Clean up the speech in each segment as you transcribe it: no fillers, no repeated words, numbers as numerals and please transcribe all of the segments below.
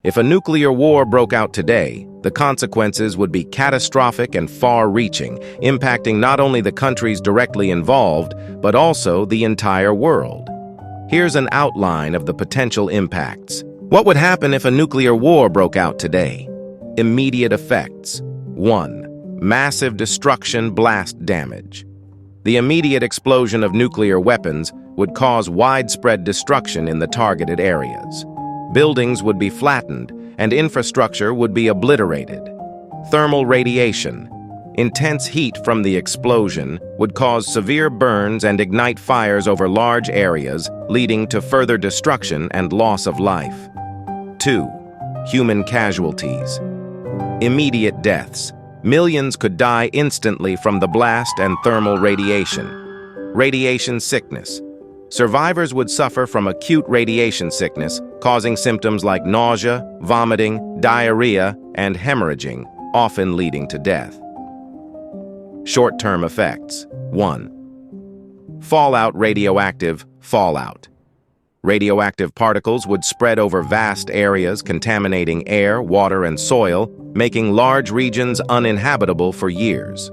If a nuclear war broke out today, the consequences would be catastrophic and far-reaching, impacting not only the countries directly involved, but also the entire world. Here's an outline of the potential impacts. What would happen if a nuclear war broke out today? Immediate effects. 1. Massive destruction, blast damage. The immediate explosion of nuclear weapons would cause widespread destruction in the targeted areas. Buildings would be flattened, and infrastructure would be obliterated. Thermal radiation. Intense heat from the explosion would cause severe burns and ignite fires over large areas, leading to further destruction and loss of life. 2. Human casualties. Immediate deaths. Millions could die instantly from the blast and thermal radiation. Radiation sickness. Survivors would suffer from acute radiation sickness, causing symptoms like nausea, vomiting, diarrhea, and hemorrhaging, often leading to death. Short-term effects. 1. Fallout. Radioactive fallout. Radioactive particles would spread over vast areas, contaminating air, water, and soil, making large regions uninhabitable for years.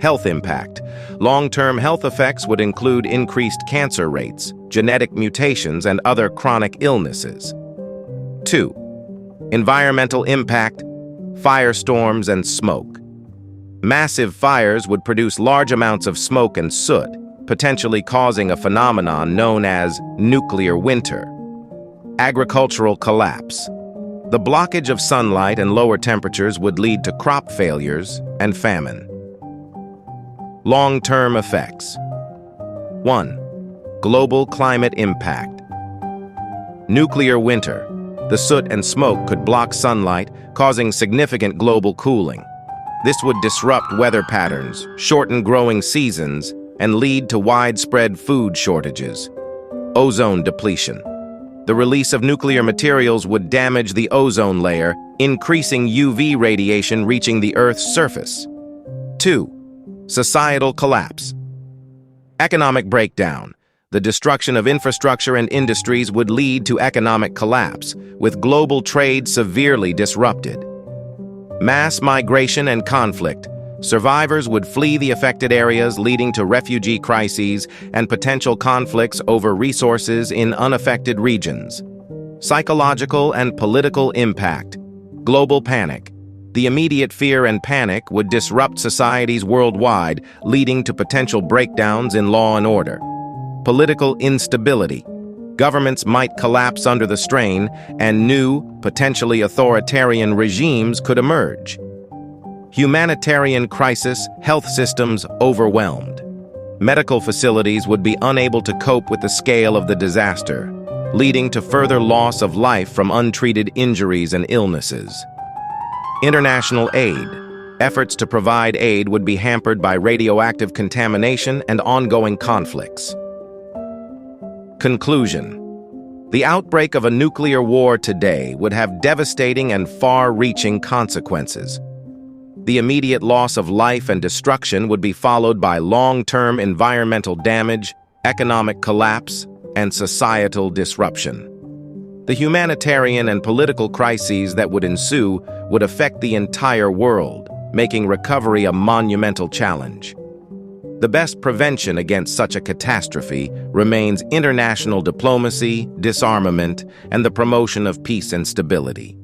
Health impact. Long-term health effects would include increased cancer rates, genetic mutations, and other chronic illnesses. 2. Environmental impact. Firestorms and smoke. Massive fires would produce large amounts of smoke and soot, potentially causing a phenomenon known as nuclear winter. Agricultural collapse. The blockage of sunlight and lower temperatures would lead to crop failures and famine. Long-term effects. 1. Global climate impact. Nuclear winter. The soot and smoke could block sunlight, causing significant global cooling. This would disrupt weather patterns, shorten growing seasons, and lead to widespread food shortages. Ozone depletion. The release of nuclear materials would damage the ozone layer, increasing UV radiation reaching the Earth's surface. 2. Societal collapse. Economic breakdown. The destruction of infrastructure and industries would lead to economic collapse, with global trade severely disrupted. Mass migration and conflict. Survivors would flee the affected areas, leading to refugee crises and potential conflicts over resources in unaffected regions. Psychological and political impact. Global panic. The immediate fear and panic would disrupt societies worldwide, leading to potential breakdowns in law and order. Political instability. Governments might collapse under the strain, and new, potentially authoritarian regimes could emerge. Humanitarian crisis, health systems overwhelmed. Medical facilities would be unable to cope with the scale of the disaster, leading to further loss of life from untreated injuries and illnesses. International aid. Efforts to provide aid would be hampered by radioactive contamination and ongoing conflicts. Conclusion. The outbreak of a nuclear war today would have devastating and far-reaching consequences. The immediate loss of life and destruction would be followed by long-term environmental damage, economic collapse, and societal disruption. The humanitarian and political crises that would ensue would affect the entire world, making recovery a monumental challenge. The best prevention against such a catastrophe remains international diplomacy, disarmament, and the promotion of peace and stability.